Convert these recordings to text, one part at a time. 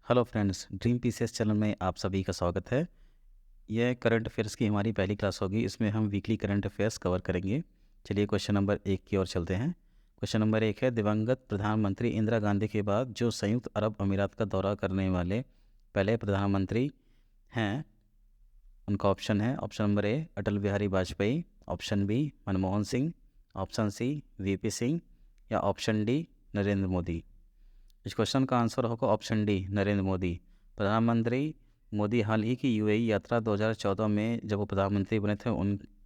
Hello friends, dream PCS channel में आप सभी का स्वागत है। यह करंट अफेयर्स की हमारी पहली क्लास होगी। इसमें हम वीकली करंट अफेयर्स कवर करेंगे। चलिए क्वेश्चन नंबर 1 की ओर चलते हैं। क्वेश्चन नंबर 1 है, दिवंगत प्रधानमंत्री इंदिरा गांधी के बाद जो संयुक्त अरब अमीरात का दौरा करने वाले पहले प्रधानमंत्री हैं, उनका ऑप्शन है। Option number A Atal Bihari Vajpayee, option B Manmohan Singh, option C VP Singh या ऑप्शन डी नरेंद्र मोदी। इस क्वेश्चन का आंसर होगा ऑप्शन डी नरेंद्र मोदी। प्रधानमंत्री मोदी हाल ही की यूएई यात्रा 2014 में जब वो प्रधानमंत्री बने थे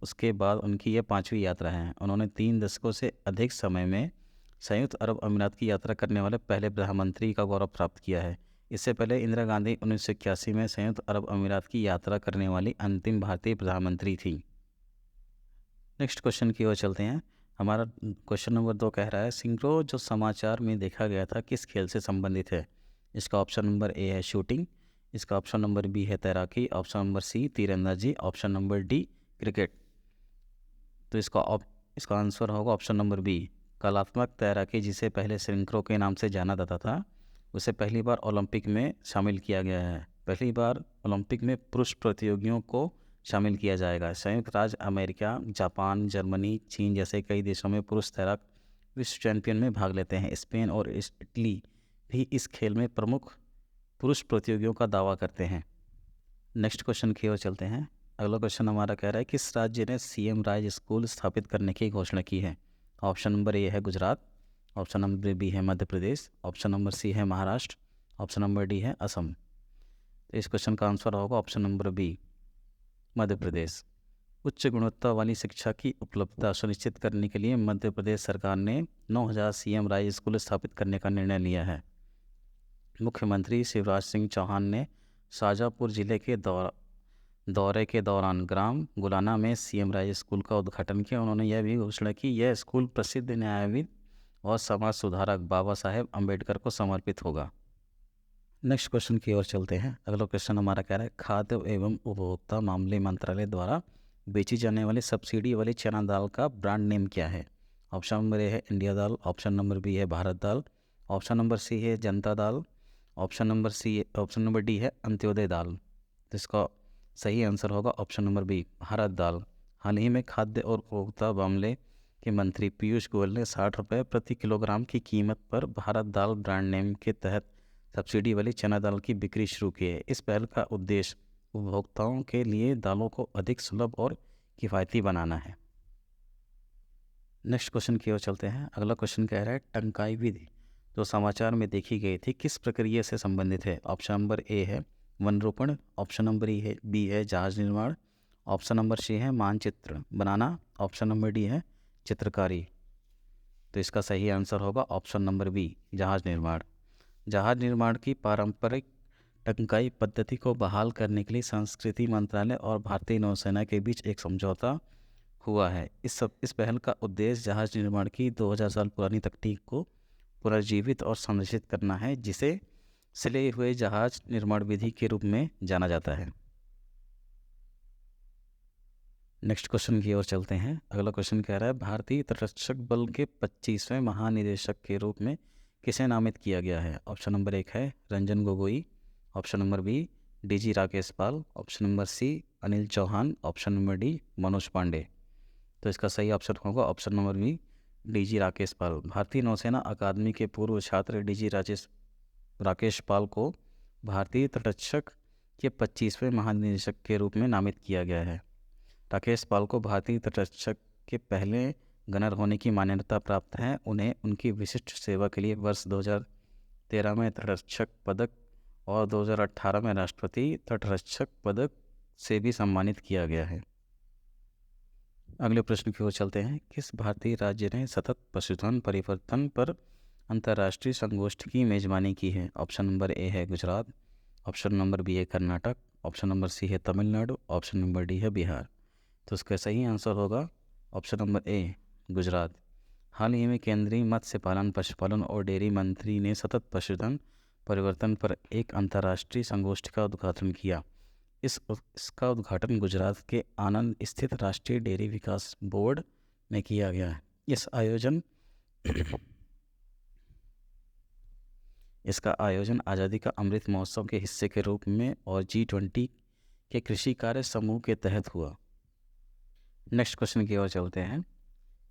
उसके बाद उनकी यह 5वीं यात्रा है। उन्होंने 3 दशकों से अधिक समय में संयुक्त अरब अमीरात की यात्रा करने वाले पहले प्रधानमंत्री का गौरव प्राप्त किया है। इससे पहले इंदिरा गांधी 1981 में संयुक्त अरब अमीरात की यात्रा करने वाली अंतिम भारतीय प्रधानमंत्री थी। नेक्स्ट क्वेश्चन की ओर चलते हैं। हमारा क्वेश्चन नंबर 2 कह रहा है, सिंक्रो जो समाचार में देखा गया था किस खेल से संबंधित है। इसका ऑप्शन नंबर ए है शूटिंग, इसका ऑप्शन नंबर बी है तैराकी, ऑप्शन नंबर सी तीरंदाजी, ऑप्शन नंबर डी क्रिकेट। तो इसका आंसर होगा ऑप्शन नंबर बी कलात्मक तैराकी, जिसे पहले सिंक्रो के नाम से जाना जाता था। उसे पहली बार ओलंपिक में शामिल किया गया है। पहली बार ओलंपिक में पुरुष प्रतियोगियों को शामिल किया जाएगा। संयुक्त राज्य अमेरिका, जापान, जर्मनी, चीन जैसे कई देशों में पुरुष तैराक विश्व चैंपियन में भाग लेते हैं। स्पेन और इटली भी इस खेल में प्रमुख पुरुष प्रतियोगियों का दावा करते हैं। नेक्स्ट क्वेश्चन की ओर चलते हैं। अगला क्वेश्चन हमारा कह रहा है, किस राज्य ने सीएम राज स्कूल स्थापित करने की घोषणा की है। ऑप्शन नंबर ए है गुजरात, ऑप्शन नंबर बी है Madhya Pradesh, option number C है महाराष्ट्र, ऑप्शन नंबर डी है असम। तो इस क्वेश्चन का आंसर होगा option number B Madhya Pradesh. उच्च गुणवत्ता वाली शिक्षा की उपलब्धता सुनिश्चित करने के लिए मध्य प्रदेश सरकार ने 9000 सीएम राज स्कूल स्थापित करने का निर्णय लिया है। मुख्यमंत्री शिवराज सिंह चौहान ने शाजापुर जिले के दौरे के दौरान ग्राम गुलाना में सीएम राज स्कूल का उद्घाटन किया। उन्होंने यह भी घोषणा की यह स्कूल प्रसिद्ध न्यायविद और समाज सुधारक बाबा साहेब अम्बेडकर को समर्पित होगा। नेक्स्ट क्वेश्चन की ओर चलते हैं। अगला क्वेश्चन हमारा कह रहा है, खाद्य एवं उपभोक्ता मामले मंत्रालय द्वारा बेची जाने वाली सब्सिडी वाली चना दाल का ब्रांड नेम क्या है। ऑप्शन नंबर ए है इंडिया दाल, ऑप्शन नंबर बी है भारत दाल, ऑप्शन नंबर सी है जनता दाल, ऑप्शन नंबर डी है अंत्योदय दाल। तो इसका सही आंसर होगा ऑप्शन नंबर बी भारत दाल। हाल ही में खाद्य और उपभोक्ता मामले के मंत्री पीयूष गोयल ने 60 रुपये प्रति किलोग्राम की कीमत पर भारत दाल ब्रांड नेम के तहत सब्सिडी वाली चना दाल की बिक्री शुरू की है। इस पहल का उद्देश्य उपभोक्ताओं के लिए दालों को अधिक सुलभ और किफ़ायती बनाना है। नेक्स्ट क्वेश्चन की ओर चलते हैं। अगला क्वेश्चन कह रहा है, टंकाई विधि जो समाचार में देखी गई थी किस प्रक्रिया से संबंधित है। ऑप्शन नंबर ए है वन रोपण, ऑप्शन नंबर बी है जहाज निर्माण, ऑप्शन नंबर सी है मानचित्र बनाना, ऑप्शन नंबर डी है चित्रकारी। तो इसका सही आंसर होगा ऑप्शन नंबर बी जहाज निर्माण। जहाज निर्माण की पारंपरिक टंकाई पद्धति को बहाल करने के लिए संस्कृति मंत्रालय और भारतीय नौसेना के बीच एक समझौता हुआ है। इस पहल का उद्देश्य जहाज निर्माण की 2000 साल पुरानी तकनीक को पुनर्जीवित और संरक्षित करना है, जिसे सिले हुए जहाज निर्माण विधि के रूप में जाना जाता है। नेक्स्ट क्वेश्चन की ओर चलते हैं। अगला क्वेश्चन कह रहा है, भारतीय तटरक्षक बल के 25वें महानिदेशक के रूप में किसे नामित किया गया है। ऑप्शन नंबर 1 है Ranjan Gogoi, option number B DG Rakesh Pal, option number C Anil Chauhan, option number D Manoj Pande. तो इसका सही ऑप्शन होगा option number B DG Rakesh Pal. भारतीय नौसेना अकादमी के पूर्व छात्र डीजी राकेश पाल को भारतीय तटरक्षक के 25वें महानिदेशक के रूप में नामित किया गया है। राकेश पाल को भारतीय तटरक्षक के पहले गनर होने की मान्यता प्राप्त है। उन्हें उनकी विशिष्ट सेवा के लिए वर्ष 2013 में तटरक्षक पदक और 2018 में राष्ट्रपति तटरक्षक पदक से भी सम्मानित किया गया है। अगले प्रश्न की ओर चलते हैं। किस भारतीय राज्य ने सतत पशुधन परिवर्तन पर अंतर्राष्ट्रीय संगोष्ठी की मेजबानी की है। ऑप्शन नंबर ए है गुजरात, ऑप्शन नंबर बी है कर्नाटक, ऑप्शन नंबर सी है तमिलनाडु, ऑप्शन नंबर डी है बिहार। तो इसका सही आंसर होगा ऑप्शन नंबर ए गुजरात। हाल ही में केंद्रीय मत्स्य पालन, पशुपालन और डेयरी मंत्री ने सतत पशुधन परिवर्तन पर एक अंतर्राष्ट्रीय संगोष्ठी का उद्घाटन किया। इसका उद्घाटन गुजरात के आनंद स्थित राष्ट्रीय डेयरी विकास बोर्ड में किया गया है। इसका आयोजन आज़ादी का अमृत महोत्सव के हिस्से के रूप में और G20 के कृषि कार्य समूह के तहत हुआ। नेक्स्ट क्वेश्चन की ओर चलते हैं।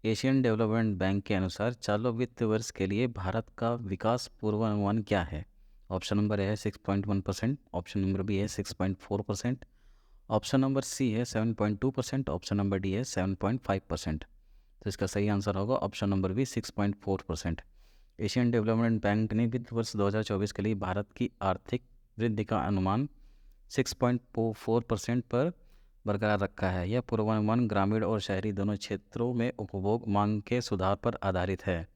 एशियन डेवलपमेंट बैंक के अनुसार चालू वित्त वर्ष के लिए भारत का विकास पूर्वानुमान क्या है? ऑप्शन नंबर ए है 6.1%, ऑप्शन नंबर बी है 6.4%, ऑप्शन नंबर सी है 7.2%, ऑप्शन नंबर डी है 7.5%। तो इसका सही आंसर होगा option number B 6.4%। Asian development bank ने वित्त वर्ष 2024 के लिए भारत की आर्थिक वृद्धि का अनुमान 6.4% पर बरकरार रखा है। यह पूर्वानुमान ग्रामीण और शहरी दोनों क्षेत्रों में उपभोग मांग के सुधार पर आधारित है।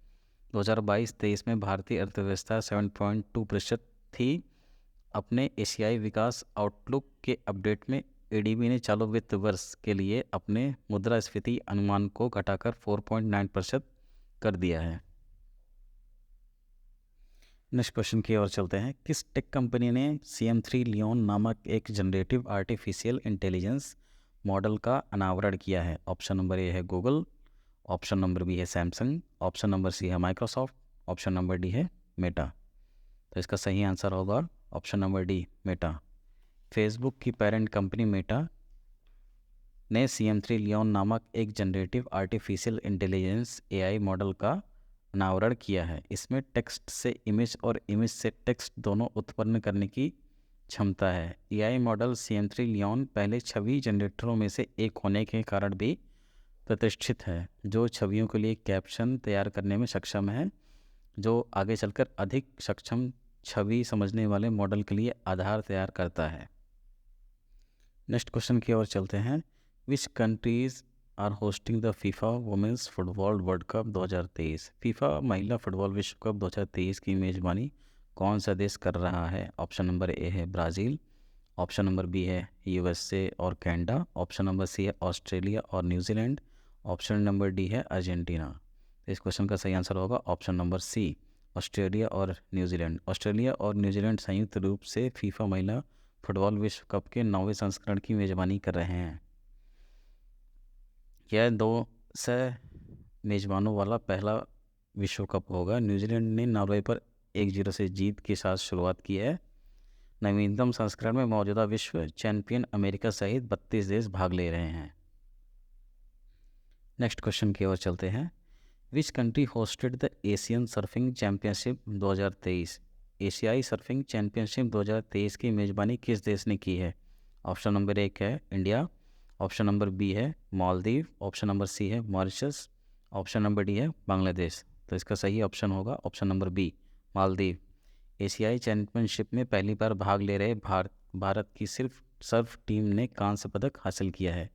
2022-23 में भारतीय अर्थव्यवस्था 7.2% थी। अपने एशियाई विकास आउटलुक के अपडेट में एडीबी ने चालू वित्त वर्ष के लिए अपने मुद्रास्फीति अनुमान को घटाकर 4.9% कर दिया है। नेक्स्ट क्वेश्चन की ओर चलते हैं। किस टेक कंपनी ने CM3 लियोन नामक एक जनरेटिव आर्टिफिशियल इंटेलिजेंस मॉडल का अनावरण किया है? ऑप्शन नंबर ए है गूगल, ऑप्शन नंबर बी है सैमसंग, ऑप्शन नंबर सी है माइक्रोसॉफ्ट, ऑप्शन नंबर डी है मेटा। तो इसका सही आंसर होगा option number D Meta. Facebook की पेरेंट कंपनी मेटा ने CM3 लियोन नामक एक generative artificial intelligence AI model का अनावरण किया है। इसमें टेक्स्ट से इमेज और इमेज से टेक्स्ट दोनों उत्पन्न करने की क्षमता है। AI मॉडल CM3 लियोन पहले छवि जनरेटरों में से एक होने के कारण भी प्रतिष्ठित है, जो छवियों के लिए कैप्शन तैयार करने में सक्षम है, जो आगे चलकर अधिक सक्षम छवि समझने वाले मॉडल के लिए आधार तैयार करता है। नेक्स्ट क्वेश्चन की ओर चलते हैं। Which countries are hosting the FIFA women's football world cup 2023? FIFA महिला फुटबॉल विश्व कप 2023 की मेज़बानी कौन सा देश कर रहा है? ऑप्शन नंबर ए है ब्राज़ील, ऑप्शन नंबर बी है USA और कनाडा, ऑप्शन नंबर सी है ऑस्ट्रेलिया और न्यूजीलैंड, ऑप्शन नंबर डी है अर्जेंटीना। इस क्वेश्चन का सही आंसर होगा ऑप्शन नंबर सी ऑस्ट्रेलिया और न्यूजीलैंड। ऑस्ट्रेलिया और न्यूजीलैंड संयुक्त रूप से फीफा महिला फुटबॉल विश्व कप के 9वें संस्करण की मेज़बानी कर रहे हैं। यह 200 मेज़बानों वाला पहला विश्व कप होगा। न्यूजीलैंड ने नॉर्वे पर 1-0 से जीत के साथ शुरुआत की है। नवीनतम संस्करण में मौजूदा विश्व चैंपियन अमेरिका सहित 32 देश भाग ले रहे हैं। नेक्स्ट क्वेश्चन की ओर चलते हैं। Which country hosted the Asian surfing championship 2023? एशियाई सर्फिंग चैंपियनशिप 2023 की मेज़बानी किस देश ने की है? ऑप्शन नंबर 1 है इंडिया, ऑप्शन नंबर बी है मालदीव, ऑप्शन नंबर सी है मॉरिशस, ऑप्शन नंबर डी है बांग्लादेश। तो इसका सही ऑप्शन होगा ऑप्शन नंबर बी मालदीव। एशियाई चैंपियनशिप में पहली बार भाग ले रहे भारत की सिर्फ सर्फ टीम ने कांस्य पदक हासिल किया है।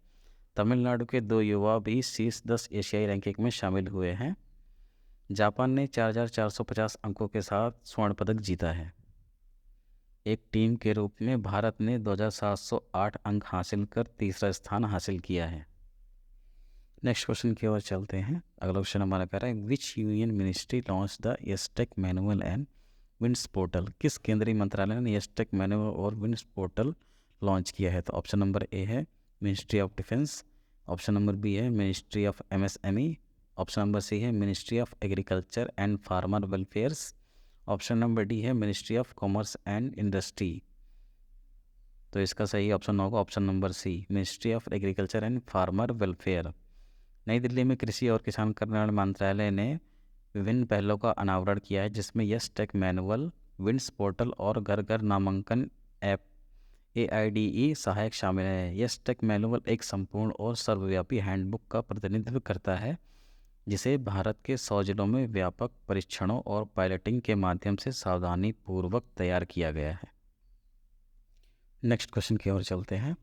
तमिलनाडु के 2 युवा भी शीर्ष 10 एशियाई रैंकिंग में शामिल हुए हैं। जापान ने 4450 अंकों के साथ स्वर्ण पदक जीता है। एक टीम के रूप में भारत ने 2708 अंक हासिल कर तीसरा स्थान हासिल किया है। नेक्स्ट क्वेश्चन की ओर चलते हैं। अगला क्वेश्चन हमारा कह रहा है which union ministry launch the YESTECH manual and WINDS portal? किस केंद्रीय मंत्रालय ने एस्टेक मैनुअल और विंड्स पोर्टल लॉन्च किया है? तो ऑप्शन नंबर ए है ministry of defence, option number B है ministry of MSME, option number C है ministry of agriculture and farmer welfares, option number D है ministry of commerce and industry. तो इसका सही ऑप्शन होगा option number C ministry of agriculture and farmer welfare. नई दिल्ली में कृषि और किसान कल्याण मंत्रालय ने विभिन्न पहलों का अनावरण किया है, जिसमें yes tech manual, winds portal और घर घर नामांकन ऐप AIDE सहायक शामिल है। यस टेक मैनुअल एक संपूर्ण और सर्वव्यापी हैंडबुक का प्रतिनिधित्व करता है, जिसे भारत के 100 जिलों में व्यापक परीक्षणों और पायलटिंग के माध्यम से सावधानी पूर्वक तैयार किया गया है। नेक्स्ट क्वेश्चन की ओर चलते हैं।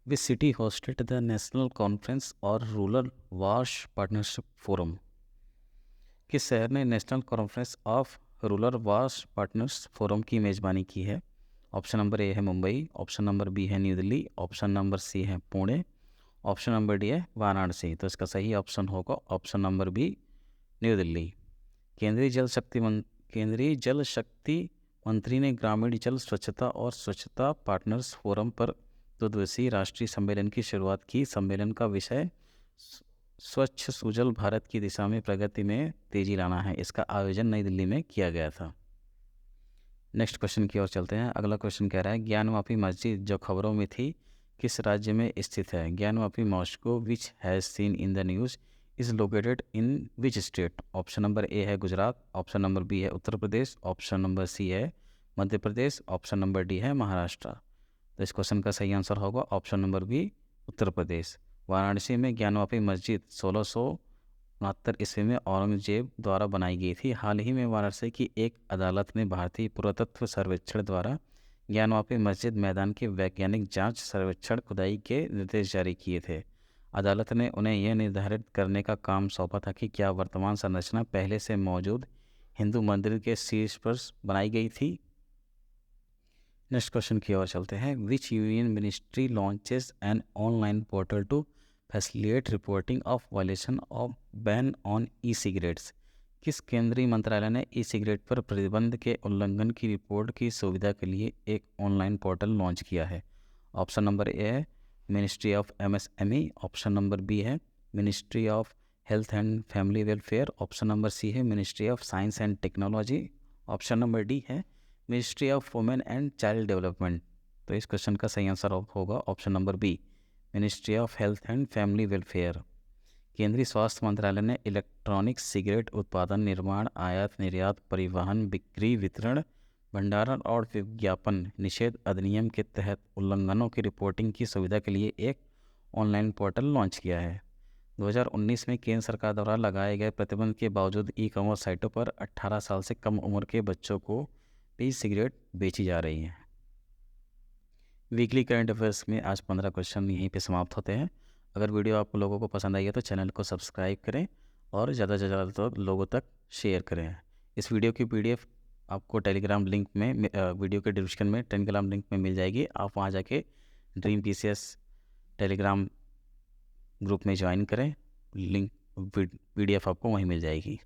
Which city hosted the national conference or rural WASH partnership forum? किस शहर ने national conference of rural WASH partners forum की मेज़बानी की है? ऑप्शन नंबर ए है मुंबई, ऑप्शन नंबर बी है new Delhi, option number C है पुणे, ऑप्शन नंबर डी है वाराणसी। तो इसका सही ऑप्शन होगा option number B new Delhi. केंद्रीय जल शक्ति मंत्री ने ग्रामीण जल स्वच्छता और स्वच्छता पार्टनर्स फोरम पर 2 दिवसीय राष्ट्रीय सम्मेलन की शुरुआत की। सम्मेलन का विषय स्वच्छ सुजल भारत की दिशा में प्रगति में तेजी लाना है। इसका आयोजन नई दिल्ली में किया गया था। नेक्स्ट क्वेश्चन की ओर चलते हैं। अगला क्वेश्चन कह रहा है ज्ञानवापी मस्जिद जो खबरों में थी किस राज्य में स्थित है? Gyanvapi Moscow which has seen in the news is located in which state? Option number A है गुजरात, ऑप्शन नंबर बी है Uttar Pradesh, option number C है Madhya Pradesh, option number D है महाराष्ट्र। तो इस क्वेश्चन का सही आंसर होगा option number B Uttar Pradesh. Varanasi में ज्ञानवापी मस्जिद 1669 ईस्वी में औरंगजेब द्वारा बनाई गई थी। हाल ही में वाराणसी की एक अदालत ने भारतीय पुरातत्व सर्वेक्षण द्वारा ज्ञानवापी मस्जिद मैदान के वैज्ञानिक जांच सर्वेक्षण खुदाई के निर्देश जारी किए थे। अदालत ने उन्हें यह निर्धारित करने का काम सौंपा था कि क्या वर्तमान संरचना पहले से मौजूद हिंदू मंदिर के शीर्ष पर बनाई गई थी। नेक्स्ट क्वेश्चन की ओर चलते हैं। Which union ministry launches an online portal to facilitate reporting of violation of ban on e cigarettes? किस केंद्रीय मंत्रालय ने ई सिगरेट पर प्रतिबंध के उल्लंघन की रिपोर्ट की सुविधा के लिए एक ऑनलाइन पोर्टल लॉन्च किया है? ऑप्शन नंबर ए है ministry of MSME, option number B है ministry of health and family welfare, option number C है ministry of science and technology, option number D है ministry of women and child development. तो इस question का सही answer होगा option number B ministry of health and family welfare. केंद्रीय स्वास्थ्य मंत्रालय ने इलेक्ट्रॉनिक सिगरेट उत्पादन, निर्माण, आयात निर्यात, परिवहन, बिक्री, वितरण, भंडारण और विज्ञापन निषेध अधिनियम के तहत उल्लंघनों की रिपोर्टिंग की सुविधा के लिए एक ऑनलाइन पोर्टल लॉन्च किया है। 2019 में केंद्र सरकार द्वारा लगाए गए प्रतिबंध के बावजूद ई कॉमर्स साइटों पर 18 साल से कम उम्र के बच्चों को भी सिगरेट बेची जा रही हैं। वीकली करंट अफेयर्स में आज 15 क्वेश्चन यहीं पे समाप्त होते हैं। अगर वीडियो आप लोगों को पसंद आई है तो चैनल को सब्सक्राइब करें और ज़्यादा से ज़्यादा लोगों तक शेयर करें। इस वीडियो की PDF आपको टेलीग्राम लिंक में वीडियो के डिस्क्रिप्शन में टेलीग्राम लिंक में मिल जाएगी। आप वहां जाके ड्रीम PCS टेलीग्राम ग्रुप में ज्वाइन करें, लिंक PDF आपको वहीं मिल जाएगी।